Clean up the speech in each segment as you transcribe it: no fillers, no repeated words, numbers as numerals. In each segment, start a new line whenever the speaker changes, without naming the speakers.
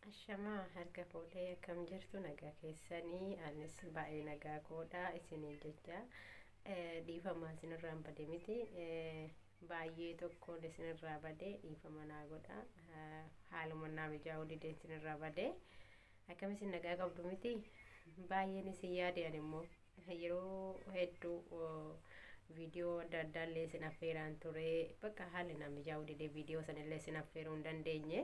Ashama harka fuudhee akkam jirtu nagaa keessanii anis baay'ee nagaa godha isinii jecha dhiifama isinirraan bade miti baay'ee tokko isinirraa bade dhiifama naa godha haaluma naa mijaa'uu didee isinirraa bade akkam isin nagaa qabdu miti baay'een isin yaadeen immoo yeroo hedduu video adda addaa illee isin affeeraan ture bakka haalli naa mijaa'uu didee video sanillee isin affeeruu hin dandeenye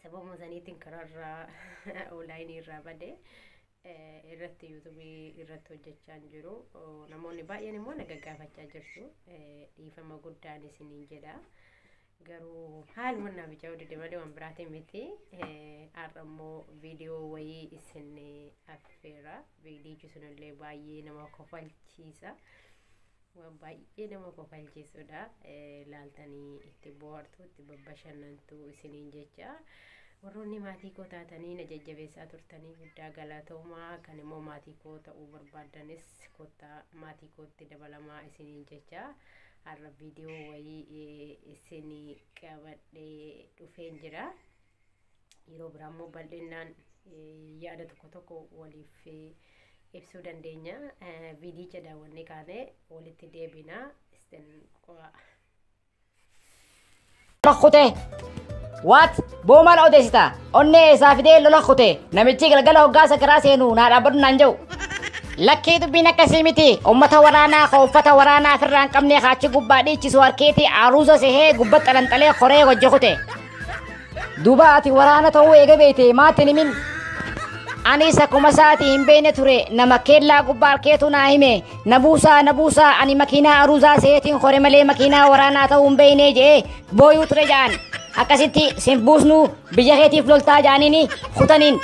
sababuma saniitiin karaarraa online irraa bade irratti YouTube irratti hojjechaa jiru namoonni baay'een immoo naga gaafachaa jirtu dhiifama guddaan isiniin jedha garuu haaluma naa mijaa'uu didee malee waan biraatiin miti har'a immoo viidiyoo wayii isin affeera viidiyochi sunillee baay'ee nama kofalchiisa waan baay'ee nama kofalchiisudha laaltanii itti bohaartu itti babbashannantu isiniin jecha warroonni maatii koo taatanii na jajjabeessaa turtanii guddaa galatoomaa kan immoo maatii koo ta'uu barbaadanis kottaa maatii kootti dabalamaa isiniin jecha har'a viidiyoo wayii isinii qabadhee dhufeen jira yeroo biraa immoo bal'inaan yaada tokko waliif ibsuu dandeenya viidiyocha daawwanne kaane walitti deebina isin qo'a
lakhute what boomal odesita onne saafidee lola khute namichi galgala hoggaasa karaa seenu naa dhaabbatu naan jedhu lakkii dubbiin akkasii miti ummata waraanaa ka uffata waraanaa ofirraan qabne kaachi gubbaa dhiichisu harkeetii aruuza sehee gubba xalanxalee koree hojje kute duuba ati waraana ta'uu eega beete maatiin himin Anis akkuma saati hin beekne ture nama keellaa gubbaa harkeetu naa hime nabuusaa ani makiinaa aruuzaa seetiin hore malee makiinaa waraanaa ta'uu hin beekne jedhee booyuu ture ja'an akkasitti sin buusnu biyya keetiif loltaa ja'aniini kutaniin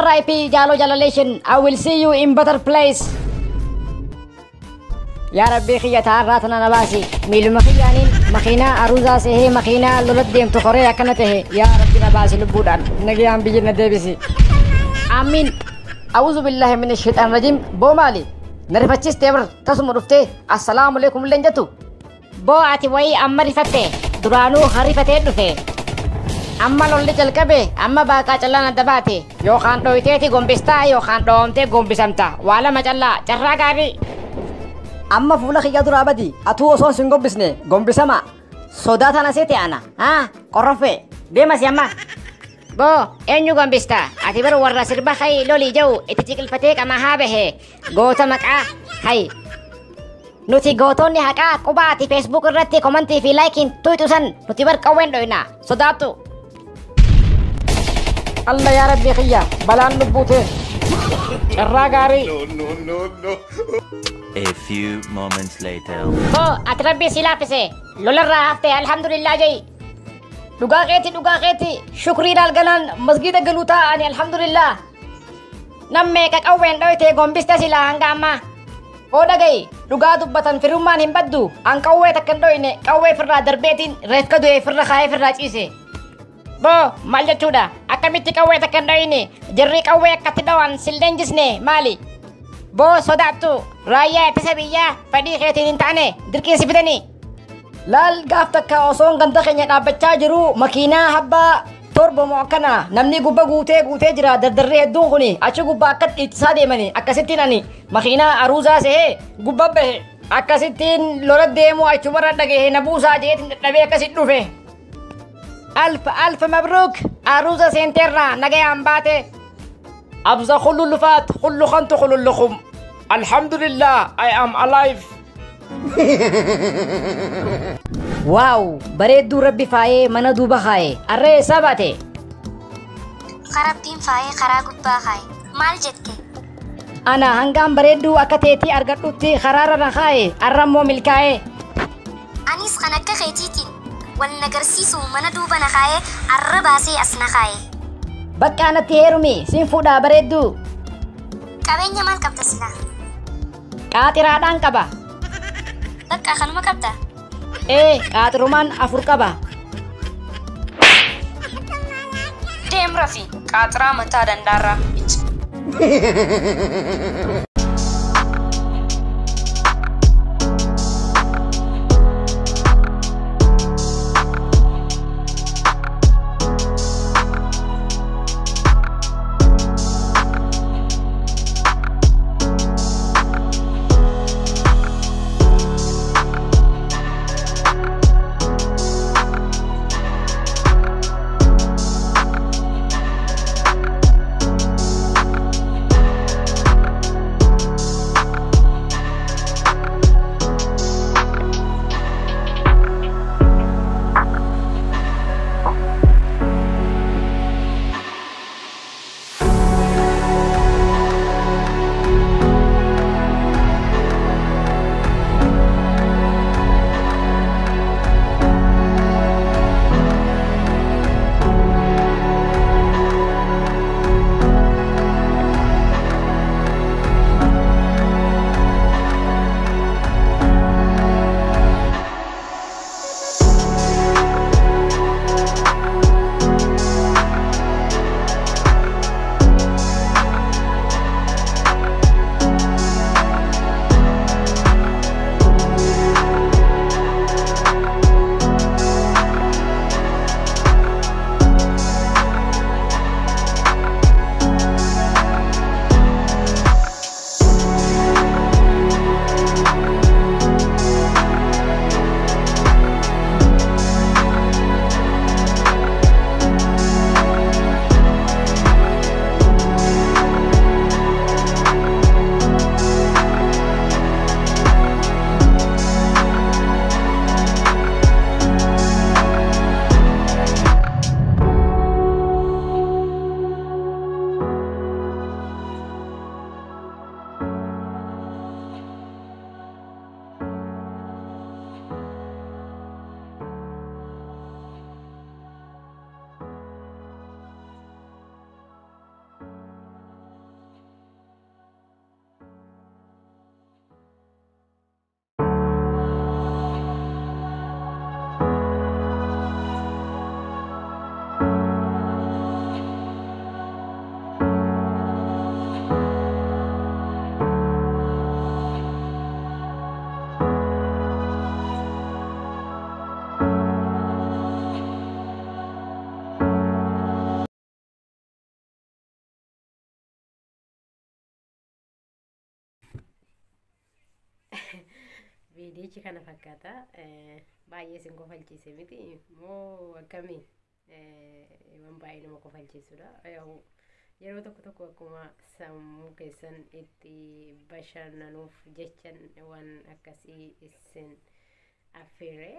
RIP Jalo Jalaleeshin I will see you in better place yaa rabbii xiyyataa irraa tana na baasi miiluma xiyyaaniin makiinaa aruuzaa sehee makiinaa lolat deemtu horee akkana tahe yaa rabbi na baasi lubbuudhaan nagayaan biyya na deebisi آمين أعوذ بالله من الشيطان الرجيم بو مالي نرفتشيس تبر تسمو رفته السلام عليكم لنجتو بو آتي وي أما رفته درانو خريفته رفته أما لولي جلقبه أما باقا چلانا دباتي يو خان رويته تي گمبستا يو خان رومته گمبسمتا والا مجلا چرا گاري أما فولا خيا درابدي أتو وصون سنگو بسنه گمبسما صدا تانا سيتي أنا ها قرفه ديما سيما Bo, enyu gambista. Ati baru warna sirba hai loli jauh. Itu cikil fatih kama habe. Gota maka hai. Nuti goton ni haka kuba ti Facebook irratti commenti fi likein tu itusan. Nuti bar kawen doina. Sodatu. Allah ya Rabbi khiyya. Balan nubbute. Cerra gari.
No. A few moments later.
Bo, ati Rabbi silafise. Lolarra hafte alhamdulillah jai. Duga keti syukri dal galan masjid galuta ani alhamdulillah namme ka kawen doite gombista sila hangama oda gai duga dubbatan firman himbaddu an kawe takkan doine kawe firra darbetin ref ka doe firra khaye firra cise bo malja chuda akamiti kawe takkan doine jerri kawe katidawan sildenjisne mali bo sodatu raya tasabiya padi khetin intane dirki sibidani Lal gaaf takka osoon ganda keenya dhaabbachaa jiru makiinaa habbaa torba mo'akkana namni gubba guutee jira dardarree hedduun kuni achi gubbaa akka dhiichisaa deemani akkasittiin ani makiinaa aruuzaa sehee gubba bahe akkasittiin lola deemu achumarra dhagahe na buusaa jeetiin dadhabee akkasit dhufe alfa mabruuk aruuza seenteerraa nagayaan baate abza khululufaat khullu khantu khulullukum alhamdulillah I am alive Wow, bareedu rabbi faaye mana duuba kaaye arree sabate
Karabbiin faaye karaa gubbaa kaaye maal jette
Ana hangam bareedu akka teetii argadhutti karaarra na kaaye arrammoo milkaa'e
Anis kan akka keetiitiin wal nagarsiisu mana duuba na kaaye arra baasee as na kaaye
Bakka natti heerumi sin fuudhaa bareedu
Qabeenya maal qabda silaa
Qaatiraadhaan qaba
Bakka kanuma qabda
qaatirumaan afur qaba
Deem rafi qaatiraa mataa dandaarraa
viidiyochi kana fakkaata baay'ee sin kofalchiise miti moo akkamii waan baay'ee nama kofalchiisudha yeroo tokko akkuma sammuu keessan itti bashannanuuf jechan waan akkasii isin affeere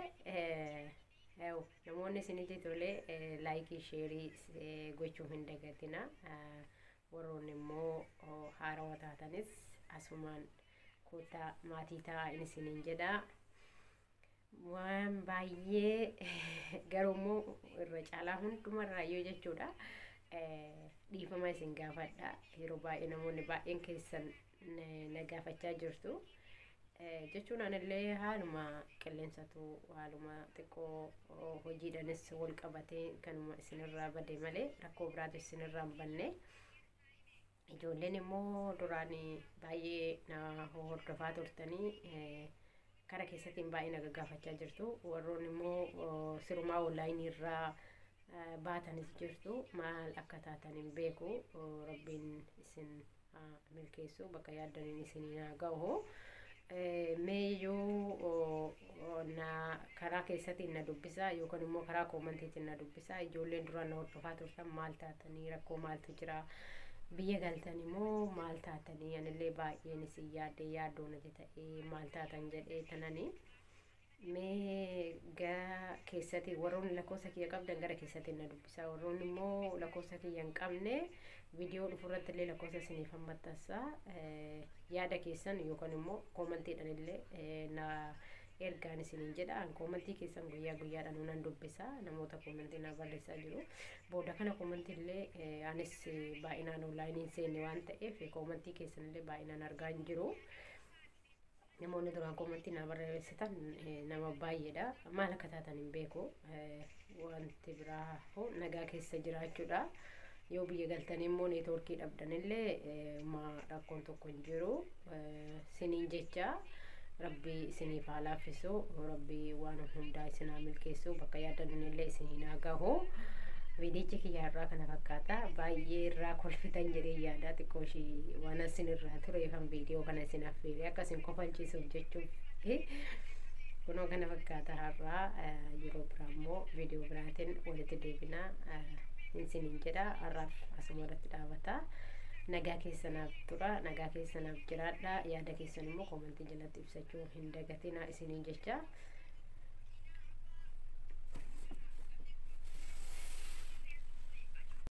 namoonni isinitti tole laayikii sheerii gochuu hin dagatina warroonni immoo haarawaa taatanis asumaan kutaa maatii taa'aa isiniin jedha waan baay'ee garuu irra caalaa hundumarraa yoo jechuudha dhiifama isin gaafadha yeroo baay'ee namoonni baay'een keessan na gaafachaa jirtu jechuun anillee haaluma qilleensatu haaluma xiqqoo hojiidhanis wal qabatee kanuma isinirraa bade malee rakkoo biraatu isinirraa hin banne ijoolleen immoo duraan baay'ee na hordofaa turtanii kara keessattiin baay'ee na gaafachaa jirtu warroonni immoo sirumaa onlaayinii irraa baatanis jirtu maal akka taatan hin beeku rabbiin isin milkeessu bakka yaaddaniin isiniin haa ga'u meeyyuu na karaa keessattiin na dubbisaa yookaan immoo karaa koomantiitiin na dubbisaa ijoolleen duraan na hordofaa turtan maal taatanii rakkoo maaltu jira biyya galtan immoo maal taatanii anillee baay'een isin yaaddoon ta'ee maal taatan jedhee tananii mee gaa keessatti warroonni lakkoofsa kiyya qabdan gara keessatti na dubbisaa warroonni immoo lakkoofsa kiyya hin qabne viidiyoo dhufurratti illee lakkoofsa isiniif hammattasa yaada keessan yookaan immoo koomantiidhaan illee na ergaan isiniin jedha an koomantii keessan guyyaadhaan nan dubbisa namoota koomantii na barreessaa jiru booda kana koomantii illee anis baay'inaan onlaayiniin seenne waan ta'eef koomantii keessan illee baay'inaan argaa hin jiru namoonni duraan koomantii na barreessitan nama baay'eedha maal akka taatan hin beeku wanti biraa nagaa keessa jiraachuudha yoo biyya galtanii immoo neetwoorkii dhabdan illee rakkoon tokko hin jiru siniin jecha rabbii isiniif haa laaffisu rabbii waan hundaa isin haa milkeessu bakka yaaddan illee isiniin haa gahu viidiyochi kiyyaarraa kana fakkaata baay'ee irraa kolfitan jedhee yaada xiqqooshii waan isin irraa tureefan viidiyoo kana isin affeere akka isin kofalchiisuuf jechuuf kunoo kana fakkaata har'aa yeroo biraa immoo viidiyoo biraatiin walitti deebinaa isiniin jedha har'aaf asuma irratti dhaabata nagaa keessanaaf tura nagaa keessanaaf jiraadha yaada keessan immoo koomantii jalatti ibsachuu hin dagatinaa isiniin jecha